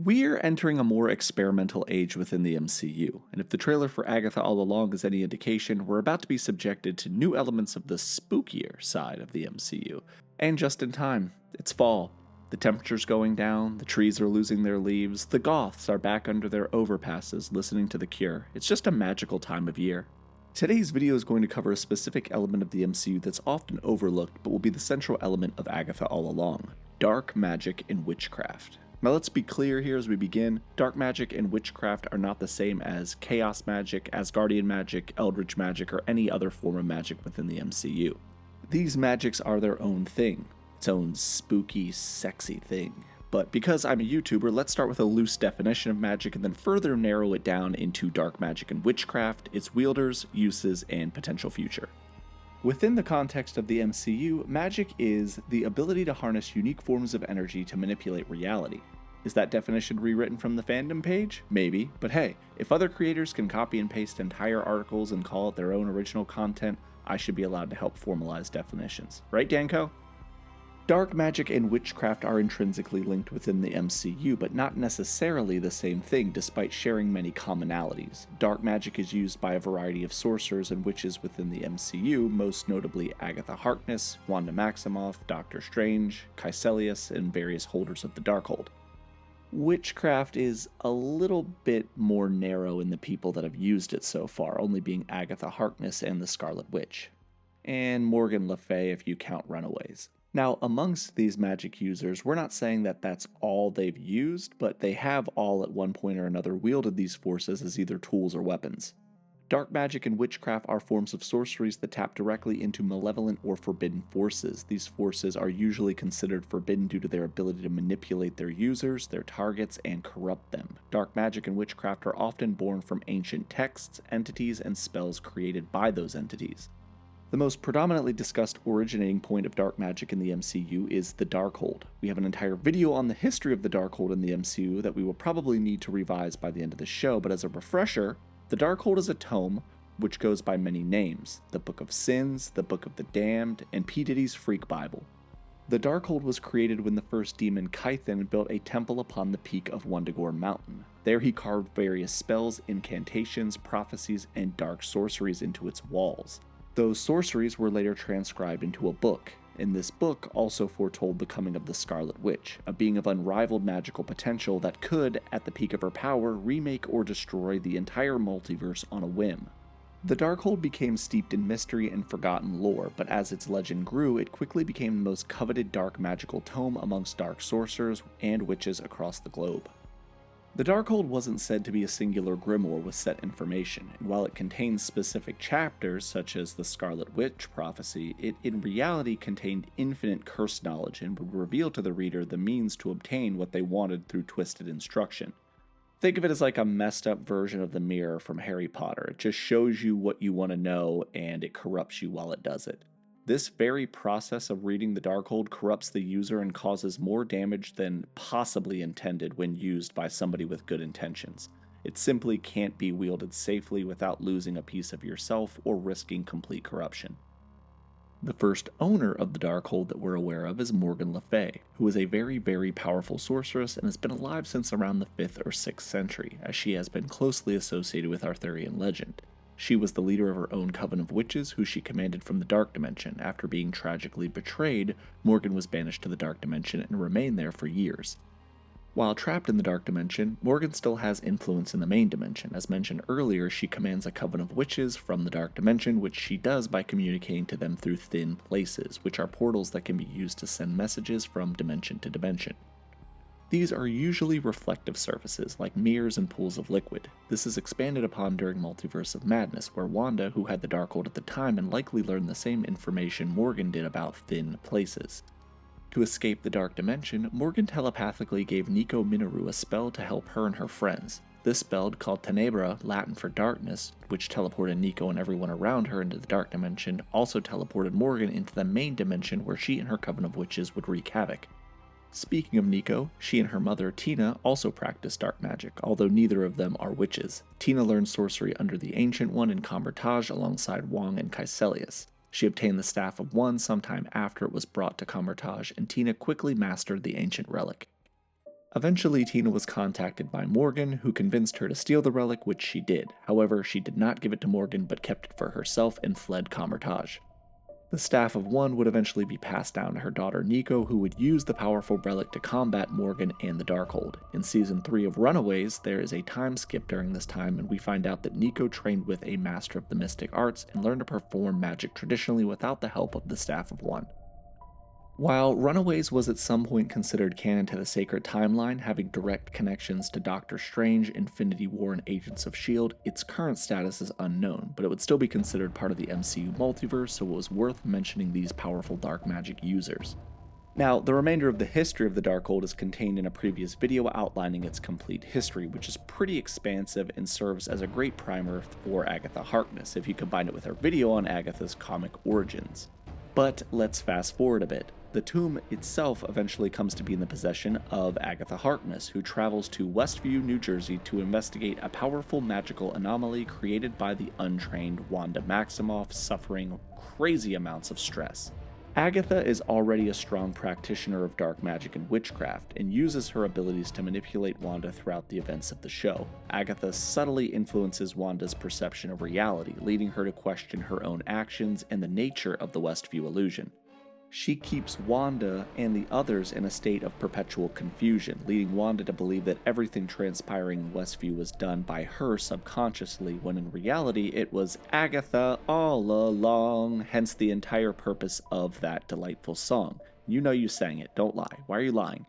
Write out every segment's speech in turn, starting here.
We're entering a more experimental age within the MCU, and if the trailer for Agatha All Along is any indication, we're about to be subjected to new elements of the spookier side of the MCU. And just in time, it's fall. The temperature's going down, the trees are losing their leaves, the goths are back under their overpasses listening to The Cure. It's just a magical time of year. Today's video is going to cover a specific element of the MCU that's often overlooked but will be the central element of Agatha All Along: dark magic and witchcraft. Now let's be clear here as we begin, dark magic and witchcraft are not the same as chaos magic, Asgardian magic, eldritch magic, or any other form of magic within the MCU. These magics are their own thing, its own spooky, sexy thing. But because I'm a YouTuber, let's start with a loose definition of magic and then further narrow it down into dark magic and witchcraft, its wielders, uses, and potential future. Within the context of the MCU, magic is the ability to harness unique forms of energy to manipulate reality. Is that definition rewritten from the fandom page? Maybe, but hey, if other creators can copy and paste entire articles and call it their own original content, I should be allowed to help formalize definitions. Right, Danko? Dark magic and witchcraft are intrinsically linked within the MCU, but not necessarily the same thing despite sharing many commonalities. Dark magic is used by a variety of sorcerers and witches within the MCU, most notably Agatha Harkness, Wanda Maximoff, Doctor Strange, Caecilius, and various holders of the Darkhold. Witchcraft is a little bit more narrow in the people that have used it so far, only being Agatha Harkness and the Scarlet Witch, and Morgan Le Fay if you count Runaways. Now, amongst these magic users, we're not saying that that's all they've used, but they have all at one point or another wielded these forces as either tools or weapons. Dark magic and witchcraft are forms of sorceries that tap directly into malevolent or forbidden forces. These forces are usually considered forbidden due to their ability to manipulate their users, their targets, and corrupt them. Dark magic and witchcraft are often born from ancient texts, entities, and spells created by those entities. The most predominantly discussed originating point of dark magic in the MCU is the Darkhold. We have an entire video on the history of the Darkhold in the MCU that we will probably need to revise by the end of the show, but as a refresher, the Darkhold is a tome which goes by many names: the Book of Sins, the Book of the Damned, and P. Diddy's Freak Bible. The Darkhold was created when the first demon Kython built a temple upon the peak of Wundagore Mountain. There he carved various spells, incantations, prophecies, and dark sorceries into its walls. Those sorceries were later transcribed into a book, and this book also foretold the coming of the Scarlet Witch, a being of unrivaled magical potential that could, at the peak of her power, remake or destroy the entire multiverse on a whim. The Darkhold became steeped in mystery and forgotten lore, but as its legend grew, it quickly became the most coveted dark magical tome amongst dark sorcerers and witches across the globe. The Darkhold wasn't said to be a singular grimoire with set information, and while it contains specific chapters, such as the Scarlet Witch prophecy, it in reality contained infinite cursed knowledge and would reveal to the reader the means to obtain what they wanted through twisted instruction. Think of it as like a messed up version of the mirror from Harry Potter. It just shows you what you want to know, and it corrupts you while it does it. This very process of reading the Darkhold corrupts the user and causes more damage than possibly intended when used by somebody with good intentions. It simply can't be wielded safely without losing a piece of yourself or risking complete corruption. The first owner of the Darkhold that we're aware of is Morgan Le Fay, who is a very, very powerful sorceress and has been alive since around the 5th or 6th century, as she has been closely associated with Arthurian legend. She was the leader of her own coven of witches, who she commanded from the Dark Dimension. After being tragically betrayed, Morgan was banished to the Dark Dimension and remained there for years. While trapped in the Dark Dimension, Morgan still has influence in the main dimension. As mentioned earlier, she commands a coven of witches from the Dark Dimension, which she does by communicating to them through thin places, which are portals that can be used to send messages from dimension to dimension. These are usually reflective surfaces, like mirrors and pools of liquid. This is expanded upon during Multiverse of Madness, where Wanda, who had the Darkhold at the time, and likely learned the same information Morgan did about thin places. To escape the Dark Dimension, Morgan telepathically gave Nico Minoru a spell to help her and her friends. This spell, called Tenebra, Latin for darkness, which teleported Nico and everyone around her into the Dark Dimension, also teleported Morgan into the main dimension where she and her coven of witches would wreak havoc. Speaking of Nico, she and her mother, Tina, also practice dark magic, although neither of them are witches. Tina learned sorcery under the Ancient One in Kamar-Taj alongside Wong and Caecilius. She obtained the Staff of One sometime after it was brought to Kamar-Taj, and Tina quickly mastered the ancient relic. Eventually, Tina was contacted by Morgan, who convinced her to steal the relic, which she did. However, she did not give it to Morgan, but kept it for herself and fled Camartage. The Staff of One would eventually be passed down to her daughter Nico, who would use the powerful relic to combat Morgan and the Darkhold. In Season 3 of Runaways, there is a time skip during this time, and we find out that Nico trained with a master of the mystic arts and learned to perform magic traditionally without the help of the Staff of One. While Runaways was at some point considered canon to the Sacred Timeline, having direct connections to Doctor Strange, Infinity War, and Agents of S.H.I.E.L.D., its current status is unknown, but it would still be considered part of the MCU multiverse, so it was worth mentioning these powerful dark magic users. Now, the remainder of the history of the Darkhold is contained in a previous video outlining its complete history, which is pretty expansive and serves as a great primer for Agatha Harkness, if you combine it with our video on Agatha's comic origins. But let's fast forward a bit. The tomb itself eventually comes to be in the possession of Agatha Harkness, who travels to Westview, New Jersey to investigate a powerful magical anomaly created by the untrained Wanda Maximoff, suffering crazy amounts of stress. Agatha is already a strong practitioner of dark magic and witchcraft, and uses her abilities to manipulate Wanda throughout the events of the show. Agatha subtly influences Wanda's perception of reality, leading her to question her own actions and the nature of the Westview illusion. She keeps Wanda and the others in a state of perpetual confusion, leading Wanda to believe that everything transpiring in Westview was done by her subconsciously, when in reality it was Agatha all along, hence the entire purpose of that delightful song. You know you sang it, don't lie. Why are you lying?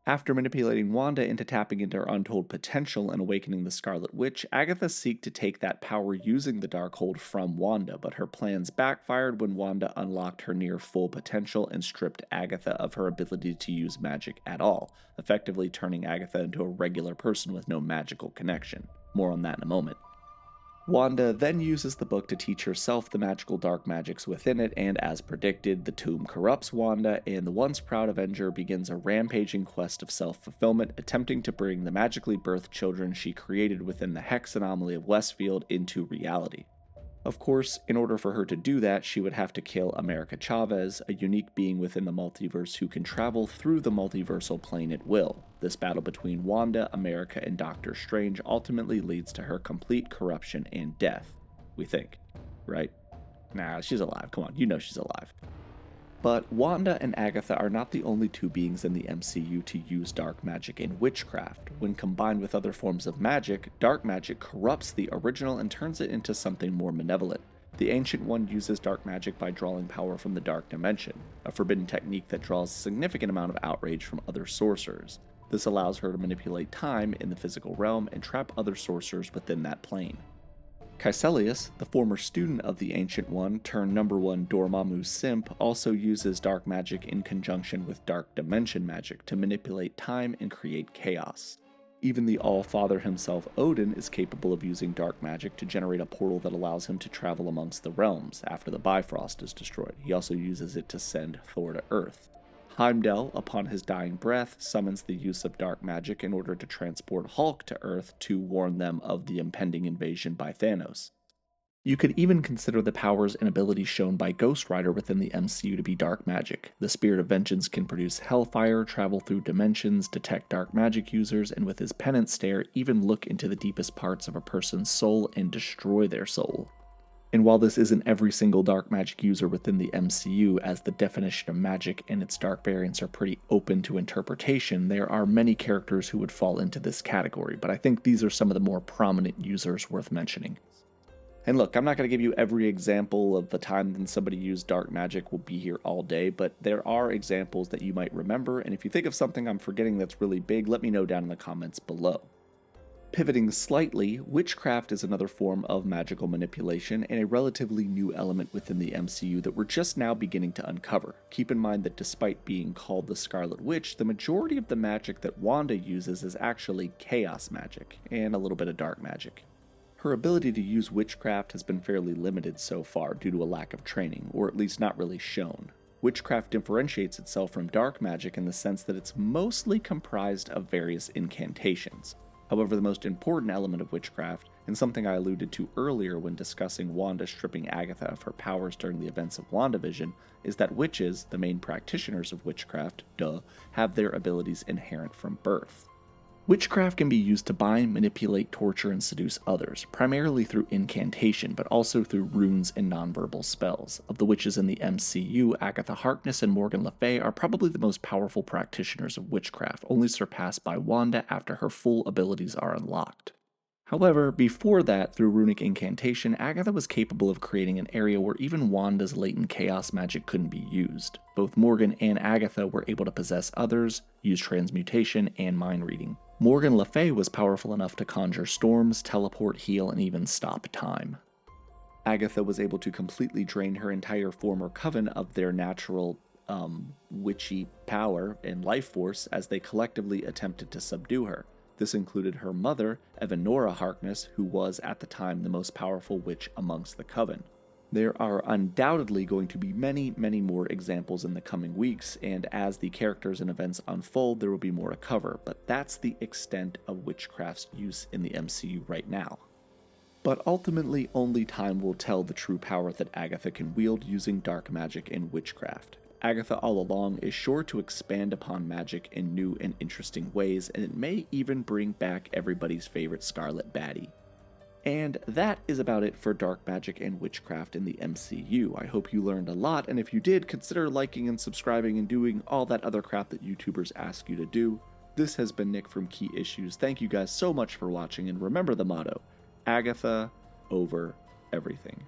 After manipulating Wanda into tapping into her untold potential and awakening the Scarlet Witch, Agatha seeks to take that power using the Darkhold from Wanda, but her plans backfired when Wanda unlocked her near full potential and stripped Agatha of her ability to use magic at all, effectively turning Agatha into a regular person with no magical connection. More on that in a moment. Wanda then uses the book to teach herself the magical dark magics within it, and as predicted, the tomb corrupts Wanda, and the once proud Avenger begins a rampaging quest of self-fulfillment, attempting to bring the magically birthed children she created within the Hex anomaly of Westfield into reality. Of course, in order for her to do that, she would have to kill America Chavez, a unique being within the multiverse who can travel through the multiversal plane at will. This battle between Wanda, America, and Doctor Strange ultimately leads to her complete corruption and death. We think. Right? Nah, she's alive. Come on, you know she's alive. But Wanda and Agatha are not the only two beings in the MCU to use dark magic and witchcraft. When combined with other forms of magic, dark magic corrupts the original and turns it into something more malevolent. The Ancient One uses dark magic by drawing power from the Dark Dimension, a forbidden technique that draws a significant amount of outrage from other sorcerers. This allows her to manipulate time in the physical realm and trap other sorcerers within that plane. Caecilius, the former student of the Ancient One turned #1 Dormammu simp, also uses dark magic in conjunction with dark dimension magic to manipulate time and create chaos. Even the All-Father himself, Odin, is capable of using dark magic to generate a portal that allows him to travel amongst the realms after the Bifrost is destroyed. He also uses it to send Thor to Earth. Heimdall, upon his dying breath, summons the use of dark magic in order to transport Hulk to Earth to warn them of the impending invasion by Thanos. You could even consider the powers and abilities shown by Ghost Rider within the MCU to be dark magic. The Spirit of Vengeance can produce hellfire, travel through dimensions, detect dark magic users, and with his penance stare, even look into the deepest parts of a person's soul and destroy their soul. And while this isn't every single dark magic user within the MCU, as the definition of magic and its dark variants are pretty open to interpretation, there are many characters who would fall into this category, but I think these are some of the more prominent users worth mentioning. And look, I'm not going to give you every example of the time that somebody used dark magic. We'll be here all day, but there are examples that you might remember, and if you think of something I'm forgetting that's really big, let me know down in the comments below. Pivoting slightly, witchcraft is another form of magical manipulation and a relatively new element within the MCU that we're just now beginning to uncover. Keep in mind that despite being called the Scarlet Witch, the majority of the magic that Wanda uses is actually chaos magic, and a little bit of dark magic. Her ability to use witchcraft has been fairly limited so far due to a lack of training, or at least not really shown. Witchcraft differentiates itself from dark magic in the sense that it's mostly comprised of various incantations. However, the most important element of witchcraft, and something I alluded to earlier when discussing Wanda stripping Agatha of her powers during the events of WandaVision, is that witches, the main practitioners of witchcraft, have their abilities inherent from birth. Witchcraft can be used to bind, manipulate, torture, and seduce others, primarily through incantation, but also through runes and nonverbal spells. Of the witches in the MCU, Agatha Harkness and Morgan Le Fay are probably the most powerful practitioners of witchcraft, only surpassed by Wanda after her full abilities are unlocked. However, before that, through runic incantation, Agatha was capable of creating an area where even Wanda's latent chaos magic couldn't be used. Both Morgan and Agatha were able to possess others, use transmutation, and mind reading. Morgan Le Fay was powerful enough to conjure storms, teleport, heal, and even stop time. Agatha was able to completely drain her entire former coven of their natural, witchy power and life force as they collectively attempted to subdue her. This included her mother, Minoru Harkness, who was at the time the most powerful witch amongst the coven. There are undoubtedly going to be many, many more examples in the coming weeks, and as the characters and events unfold, there will be more to cover, but that's the extent of witchcraft's use in the MCU right now. But ultimately, only time will tell the true power that Agatha can wield using dark magic and witchcraft. Agatha all along is sure to expand upon magic in new and interesting ways, and it may even bring back everybody's favorite Scarlet baddie. And that is about it for Dark Magic and Witchcraft in the MCU. I hope you learned a lot, and if you did, consider liking and subscribing and doing all that other crap that YouTubers ask you to do. This has been Nick from Key Issues. Thank you guys so much for watching, and remember the motto, Agatha over everything.